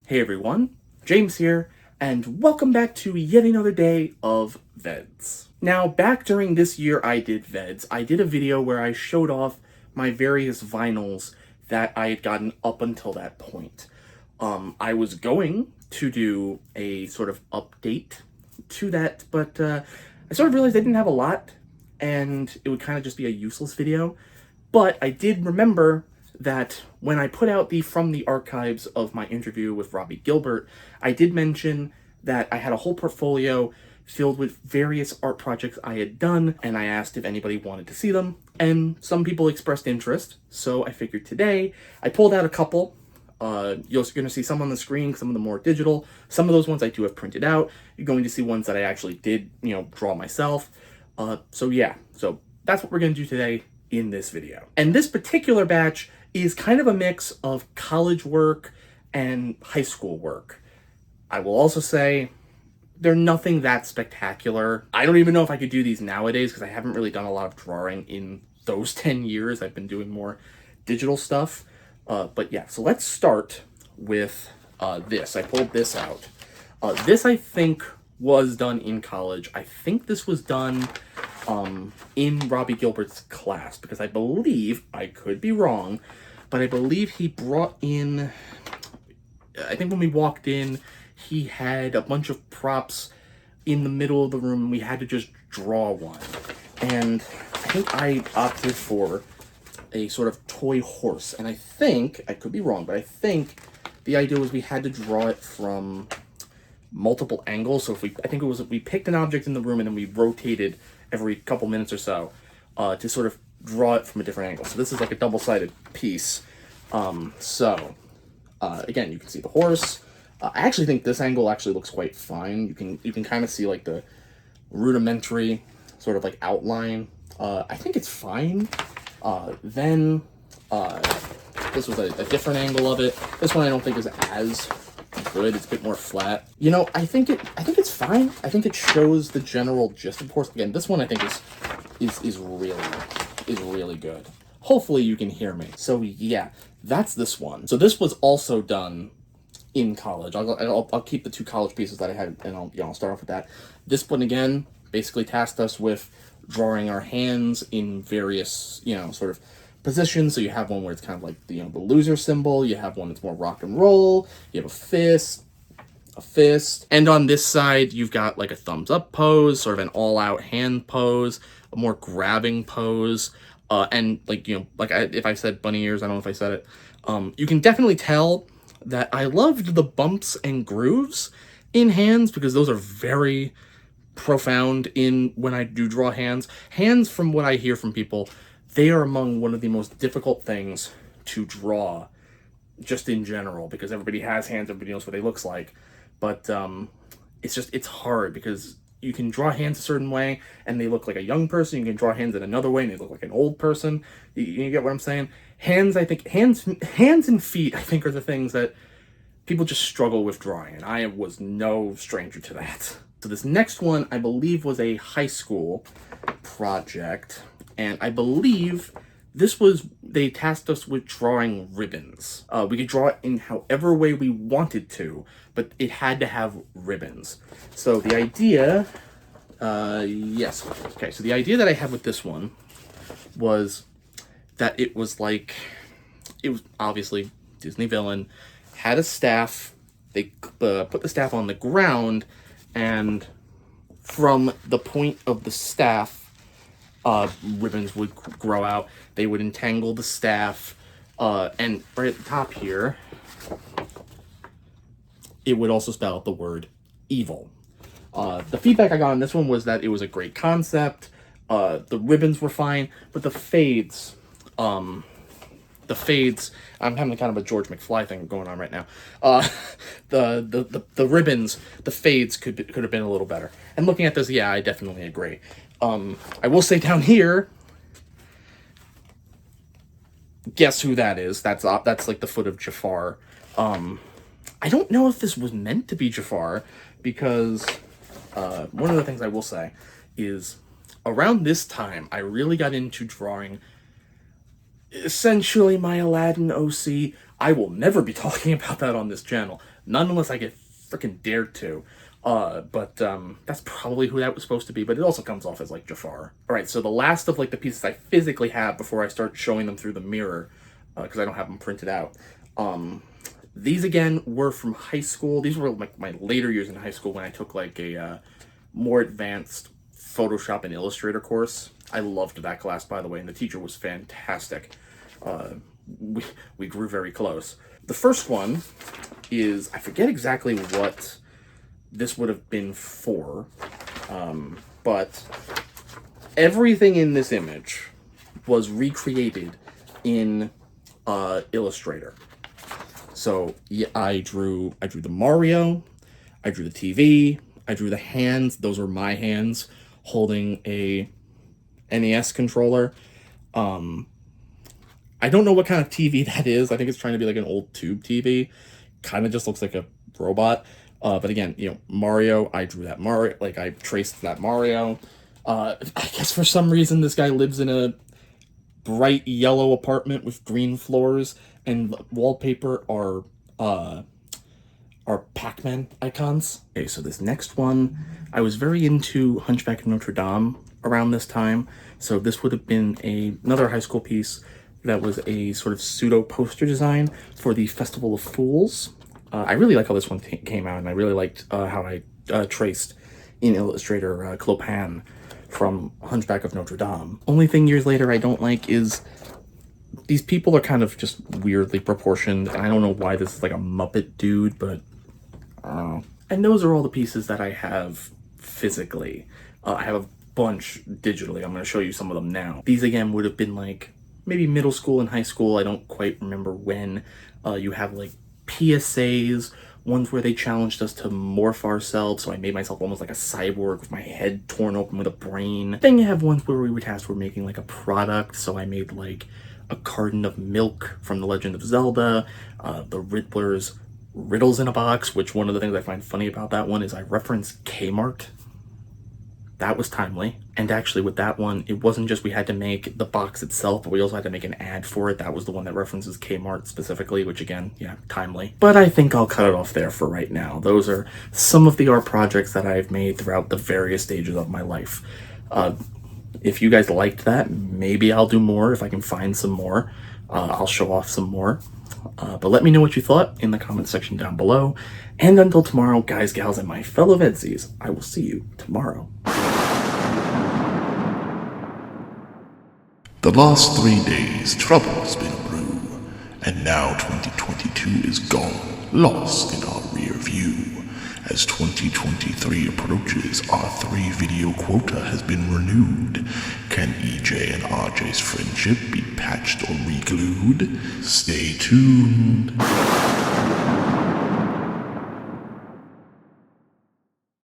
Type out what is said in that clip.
Hey everyone, James here, and welcome back to yet another day of VEDS. Now, back during this year I did VEDS, I did a video where I showed off my various vinyls that I had gotten up until that point. I was going to do a sort of update to that, but I sort of realized I didn't have a lot, and it would kind of just be a useless video. But I did remember that when I put out the From the Archives of my interview with Robbie Gilbert, I did mention that I had a whole portfolio filled with various art projects I had done, and I asked if anybody wanted to see them, and some people expressed interest, so I figured today I pulled out a couple. You're going to see some on the screen, some of them more digital. Some of those ones I do have printed out. You're going to see ones that I actually did, draw myself. So that's what we're going to do today in this video. And this particular batch is kind of a mix of college work and high school work. I will also say they're nothing that spectacular. I don't even know if I could do these nowadays because I haven't really done a lot of drawing in those 10 years. I've been doing more digital stuff. But yeah, so let's start with this. I pulled this out. This I think was done in college. I think this was done in Robbie Gilbert's class, because I believe, I could be wrong, but I believe he brought in, I think when we walked in, he had a bunch of props in the middle of the room, and we had to just draw one. And I think I opted for a sort of toy horse, and I think, I could be wrong, but I think the idea was we had to draw it from multiple angles. So we picked an object in the room and then we rotated every couple minutes or so to sort of draw it from a different angle. So this is like a double-sided piece. Again, you can see the horse. I actually think this angle actually looks quite fine. You can kind of see like the rudimentary sort of like outline. I think it's fine. This was a different angle of it. This one I don't think is as good. It's a bit more flat. I think it's fine. I think it shows the general gist of course. Again, this one I think is really good. Hopefully you can hear me. So yeah, that's this one. So this was also done in college. I'll keep the two college pieces that I had, and I'll start off with that. This one again basically tasked us with drawing our hands in various sort of positions. So you have one where it's kind of like the loser symbol. You have one that's more rock and roll. You have a fist, and on this side you've got like a thumbs up pose, sort of an all-out hand pose, a more grabbing pose, and if I said bunny ears, I don't know if I said it. You can definitely tell that I loved the bumps and grooves in hands, because those are very profound in when I do draw hands. Hands, from what I hear from people, they are among one of the most difficult things to draw just in general, because everybody has hands, everybody knows what they look like, but it's hard because you can draw hands a certain way and they look like a young person. You can draw hands in another way and they look like an old person. You get what I'm saying? Hands and feet I think are the things that people just struggle with drawing, and I was no stranger to that. So this next one I believe was a high school project, and I believe they tasked us with drawing ribbons. We could draw it in however way we wanted to, but it had to have ribbons. So the idea, so the idea that I had with this one was that it was obviously Disney villain, had a staff, they put the staff on the ground, and from the point of the staff, ribbons would grow out. They would entangle the staff, and right at the top here, it would also spell out the word evil. The feedback I got on this one was that it was a great concept. The ribbons were fine, but the fades, I'm having kind of a George McFly thing going on right now. The ribbons, the fades could have been a little better. And looking at this, yeah, I definitely agree. I will say down here, guess who that is? That's like the foot of Jafar. I don't know if this was meant to be Jafar, because one of the things I will say is around this time, I really got into drawing essentially my Aladdin OC. I will never be talking about that on this channel. None unless I get freaking dared to. But that's probably who that was supposed to be, but it also comes off as like Jafar. Alright, so the last of like the pieces I physically have before I start showing them through the mirror, because I don't have them printed out. These again were from high school. These were like my later years in high school when I took like a more advanced Photoshop and Illustrator course. I loved that class, by the way, and the teacher was fantastic. We grew very close. The first one is, I forget exactly what this would have been for, but everything in this image was recreated in Illustrator. So yeah, I drew the Mario, I drew the TV, I drew the hands. Those were my hands holding a NES controller. I don't know what kind of TV that is. I think it's trying to be like an old tube TV. Kind of just looks like a robot. But again, you know, Mario, I drew that Mario, like I traced that Mario. I guess for some reason this guy lives in a bright yellow apartment with green floors, and wallpaper are Pac-Man icons. Okay, so this next one, I was very into Hunchback of Notre Dame around this time. So this would have been another high school piece that was a sort of pseudo poster design for the Festival of Fools. I really like how this one came out, and I really liked how I traced in Illustrator Clopin from Hunchback of Notre Dame. Only thing years later I don't like is these people are kind of just weirdly proportioned, and I don't know why this is like a Muppet dude, but I don't know. And those are all the pieces that I have physically. I have a bunch digitally. I'm going to show you some of them now. These again would have been like maybe middle school and high school. I don't quite remember when. You have like PSAs, ones where they challenged us to morph ourselves, so I made myself almost like a cyborg with my head torn open with a brain. Then you have ones where we were tasked with making like a product, so I made like a carton of milk from The Legend of Zelda, the Riddler's Riddles in a Box, which one of the things I find funny about that one is I reference Kmart. That was timely. And actually with that one, it wasn't just we had to make the box itself, but we also had to make an ad for it. That was the one that references Kmart specifically, which again, yeah, timely. But I think I'll cut it off there for right now. Those are some of the art projects that I've made throughout the various stages of my life. If you guys liked that, maybe I'll do more if I can find some more. I'll show off some more. But let me know what you thought in the comment section down below. And until tomorrow, guys, gals, and my fellow VEDS-ies, I will see you tomorrow. The last 3 days, trouble's been a brew, and now 2022 is gone, lost in our rear view. As 2023 approaches, our 3-video quota has been renewed. Can EJ and RJ's friendship be patched or re-glued? Stay tuned.